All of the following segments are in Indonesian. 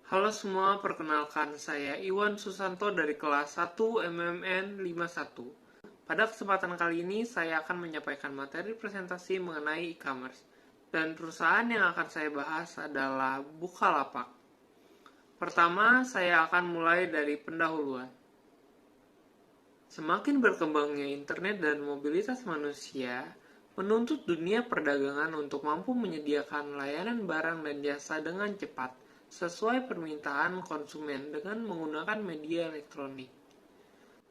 Halo semua, perkenalkan saya Iwan Susanto dari kelas 1 MMN 51. Pada kesempatan kali ini saya akan menyampaikan materi presentasi mengenai e-commerce. Dan perusahaan yang akan saya bahas adalah Bukalapak. Pertama, saya akan mulai dari pendahuluan. Semakin berkembangnya internet dan mobilitas manusia, menuntut dunia perdagangan untuk mampu menyediakan layanan barang dan jasa dengan cepat, sesuai permintaan konsumen dengan menggunakan media elektronik.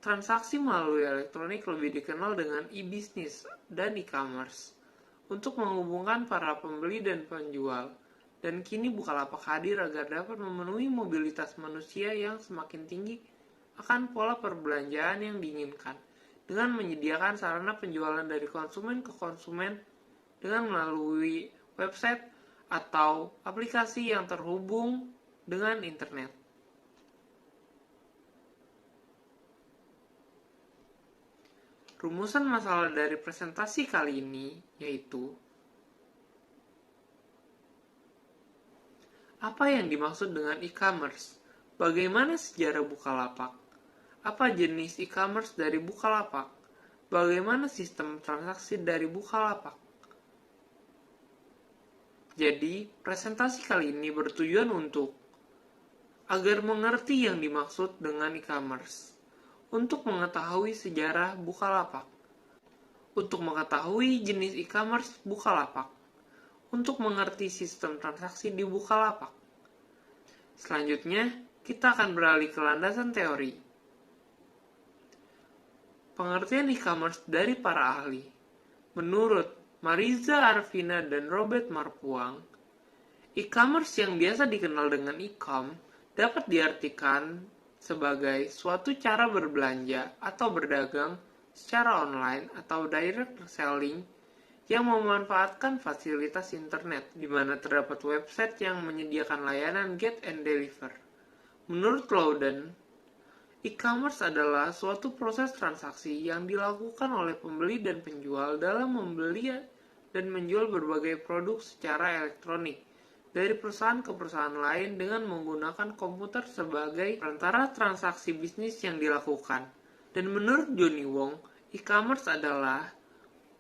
Transaksi melalui elektronik lebih dikenal dengan e-business dan e-commerce untuk menghubungkan para pembeli dan penjual, dan kini Bukalapak hadir agar dapat memenuhi mobilitas manusia yang semakin tinggi akan pola perbelanjaan yang diinginkan, dengan menyediakan sarana penjualan dari konsumen ke konsumen dengan melalui website atau aplikasi yang terhubung dengan internet. Rumusan masalah dari presentasi kali ini yaitu apa yang dimaksud dengan e-commerce? Bagaimana sejarah Bukalapak? Apa jenis e-commerce dari Bukalapak? Bagaimana sistem transaksi dari Bukalapak? Jadi, presentasi kali ini bertujuan untuk agar mengerti yang dimaksud dengan e-commerce, untuk mengetahui sejarah Bukalapak, untuk mengetahui jenis e-commerce Bukalapak, untuk mengerti sistem transaksi di Bukalapak. Selanjutnya, kita akan beralih ke landasan teori. Pengertian e-commerce dari para ahli. Menurut Mariza Arvina dan Robert Marpuang, e-commerce yang biasa dikenal dengan e-com dapat diartikan sebagai suatu cara berbelanja atau berdagang secara online atau direct selling yang memanfaatkan fasilitas internet, di mana terdapat website yang menyediakan layanan get and deliver. Menurut Louden, e-commerce adalah suatu proses transaksi yang dilakukan oleh pembeli dan penjual dalam membeli dan menjual berbagai produk secara elektronik dari perusahaan ke perusahaan lain dengan menggunakan komputer sebagai perantara transaksi bisnis yang dilakukan. Dan menurut Johnny Wong, e-commerce adalah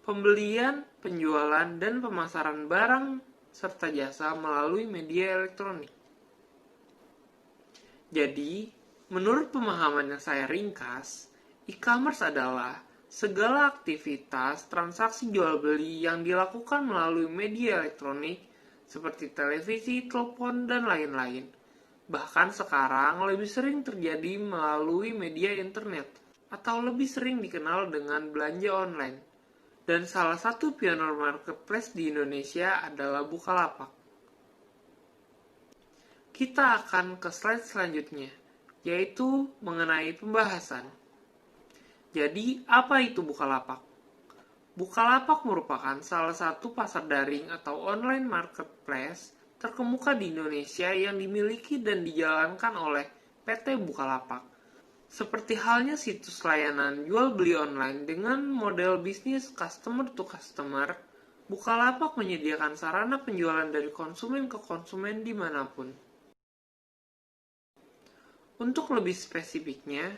pembelian, penjualan, dan pemasaran barang serta jasa melalui media elektronik. Jadi, menurut pemahaman yang saya ringkas, e-commerce adalah segala aktivitas transaksi jual beli yang dilakukan melalui media elektronik seperti televisi, telepon, dan lain-lain. Bahkan sekarang lebih sering terjadi melalui media internet atau lebih sering dikenal dengan belanja online. Dan salah satu pionir marketplace di Indonesia adalah Bukalapak. Kita akan ke slide selanjutnya, yaitu mengenai pembahasan. Jadi, apa itu Bukalapak? Bukalapak merupakan salah satu pasar daring atau online marketplace terkemuka di Indonesia yang dimiliki dan dijalankan oleh PT Bukalapak. Seperti halnya situs layanan jual beli online dengan model bisnis customer to customer, Bukalapak menyediakan sarana penjualan dari konsumen ke konsumen dimanapun. Untuk lebih spesifiknya,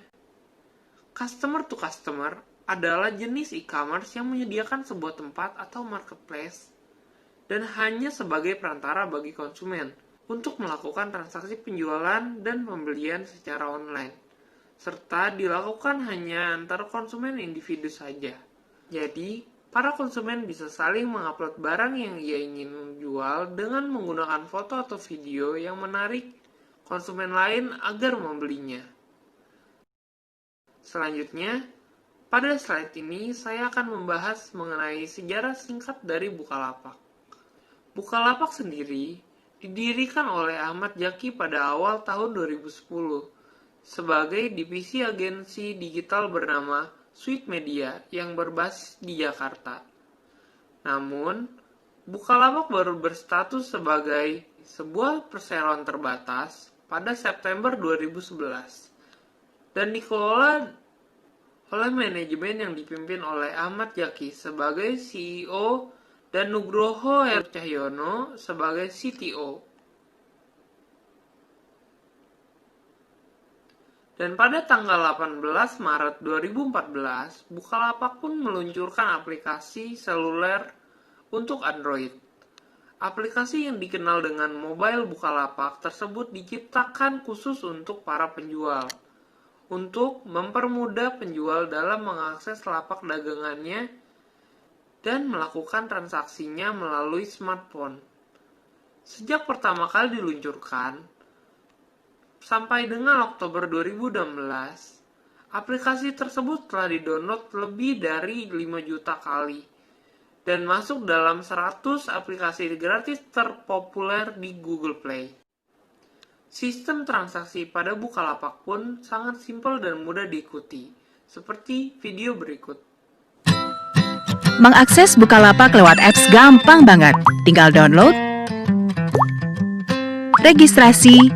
customer to customer adalah jenis e-commerce yang menyediakan sebuah tempat atau marketplace dan hanya sebagai perantara bagi konsumen untuk melakukan transaksi penjualan dan pembelian secara online, serta dilakukan hanya antar konsumen individu saja. Jadi, para konsumen bisa saling mengupload barang yang ia ingin jual dengan menggunakan foto atau video yang menarik konsumen lain agar membelinya. Selanjutnya, pada slide ini saya akan membahas mengenai sejarah singkat dari Bukalapak. Bukalapak sendiri didirikan oleh Ahmad Zaki pada awal tahun 2010 sebagai divisi agensi digital bernama Sweet Media yang berbasis di Jakarta. Namun, Bukalapak baru berstatus sebagai sebuah perseroan terbatas pada September 2011 dan dikelola oleh manajemen yang dipimpin oleh Ahmad Zaki sebagai CEO dan Nugroho Cahyono sebagai CTO. Dan pada tanggal 18 Maret 2014, Bukalapak pun meluncurkan aplikasi seluler untuk Android. Aplikasi yang dikenal dengan Mobile Bukalapak tersebut diciptakan khusus untuk para penjual, untuk mempermudah penjual dalam mengakses lapak dagangannya dan melakukan transaksinya melalui smartphone. Sejak pertama kali diluncurkan, sampai dengan Oktober 2016, aplikasi tersebut telah didownload lebih dari 5 juta kali dan masuk dalam 100 aplikasi gratis terpopuler di Google Play. Sistem transaksi pada Bukalapak pun sangat simpel dan mudah diikuti, seperti video berikut. Mengakses Bukalapak lewat apps gampang banget. Tinggal download, registrasi,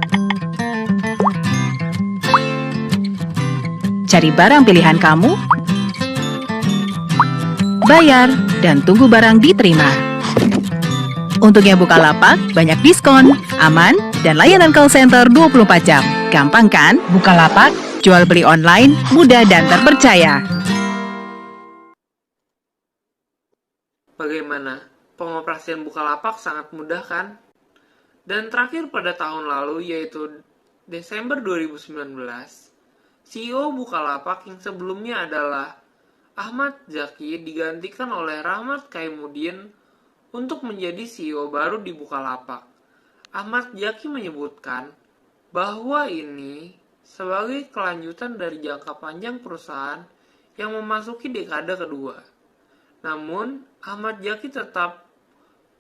cari barang pilihan kamu, bayar, dan tunggu barang diterima. Untungnya Bukalapak banyak diskon, aman, dan layanan call center 24 jam. Gampang kan? Bukalapak, jual beli online, mudah dan terpercaya. Bagaimana? Pengoperasian Bukalapak sangat mudah kan? Dan terakhir pada tahun lalu, yaitu Desember 2019, CEO Bukalapak yang sebelumnya adalah Ahmad Zaki digantikan oleh Rahmat Kaimuddin untuk menjadi CEO baru di Bukalapak. Ahmad Zaki menyebutkan bahwa ini sebagai kelanjutan dari jangka panjang perusahaan yang memasuki dekade kedua. Namun, Ahmad Zaki tetap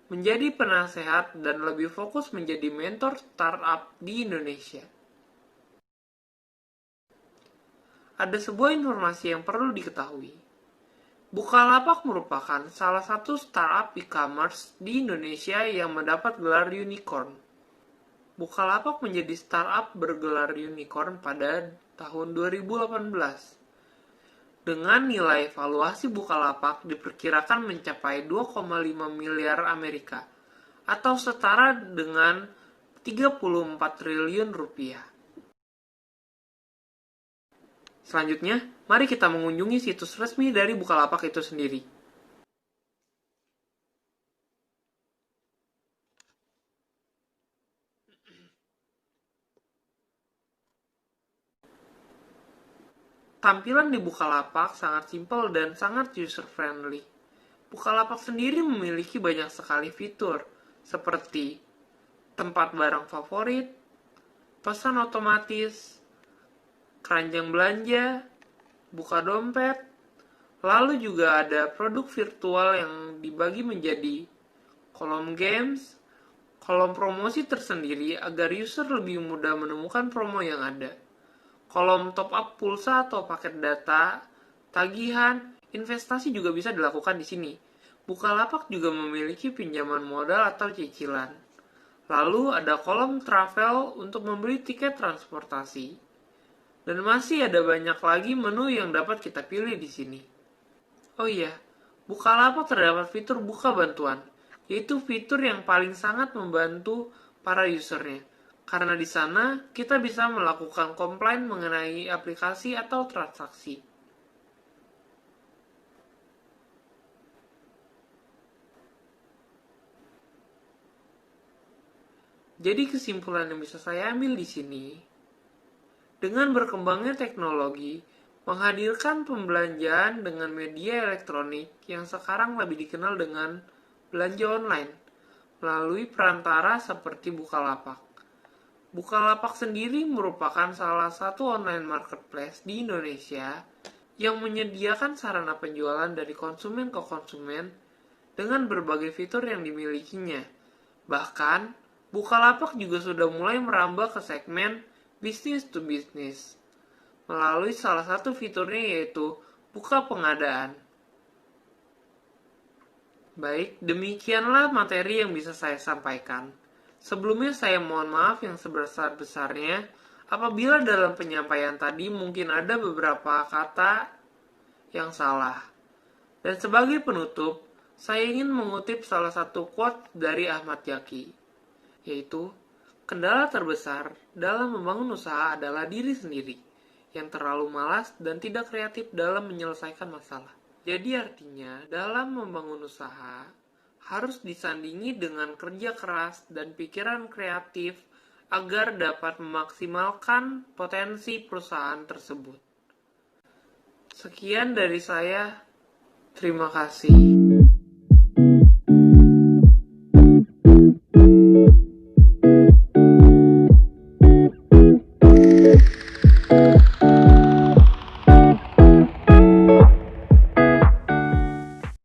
menjadi penasehat dan lebih fokus menjadi mentor startup di Indonesia. Ada sebuah informasi yang perlu diketahui. Bukalapak merupakan salah satu startup e-commerce di Indonesia yang mendapat gelar unicorn. Bukalapak menjadi startup bergelar unicorn pada tahun 2018. Dengan nilai valuasi Bukalapak diperkirakan mencapai 2,5 miliar Amerika atau setara dengan 34 triliun rupiah. Selanjutnya, mari kita mengunjungi situs resmi dari Bukalapak itu sendiri. Tampilan di Bukalapak sangat simpel dan sangat user-friendly. Bukalapak sendiri memiliki banyak sekali fitur, seperti tempat barang favorit, pesan otomatis, keranjang belanja, buka dompet, lalu juga ada produk virtual yang dibagi menjadi kolom games, kolom promosi tersendiri agar user lebih mudah menemukan promo yang ada, kolom top up pulsa atau paket data, tagihan, investasi juga bisa dilakukan di sini. Bukalapak juga memiliki pinjaman modal atau cicilan. Lalu ada kolom travel untuk membeli tiket transportasi. Dan masih ada banyak lagi menu yang dapat kita pilih di sini. Oh iya, Bukalapak terdapat fitur buka bantuan, yaitu fitur yang paling sangat membantu para usernya. Karena di sana kita bisa melakukan komplain mengenai aplikasi atau transaksi. Jadi kesimpulan yang bisa saya ambil di sini, dengan berkembangnya teknologi, menghadirkan pembelanjaan dengan media elektronik yang sekarang lebih dikenal dengan belanja online, melalui perantara seperti Bukalapak. Bukalapak sendiri merupakan salah satu online marketplace di Indonesia yang menyediakan sarana penjualan dari konsumen ke konsumen dengan berbagai fitur yang dimilikinya. Bahkan, Bukalapak juga sudah mulai merambah ke segmen business to business melalui salah satu fiturnya yaitu buka pengadaan. Baik, demikianlah materi yang bisa saya sampaikan. Sebelumnya saya mohon maaf yang sebesar-besarnya apabila dalam penyampaian tadi mungkin ada beberapa kata yang salah. Dan sebagai penutup, saya ingin mengutip salah satu quote dari Ahmad Zaki, yaitu, kendala terbesar dalam membangun usaha adalah diri sendiri. yang terlalu malas dan tidak kreatif dalam menyelesaikan masalah. Jadi artinya, dalam membangun usaha, harus disandingi dengan kerja keras dan pikiran kreatif agar dapat memaksimalkan potensi perusahaan tersebut. Sekian dari saya, terima kasih.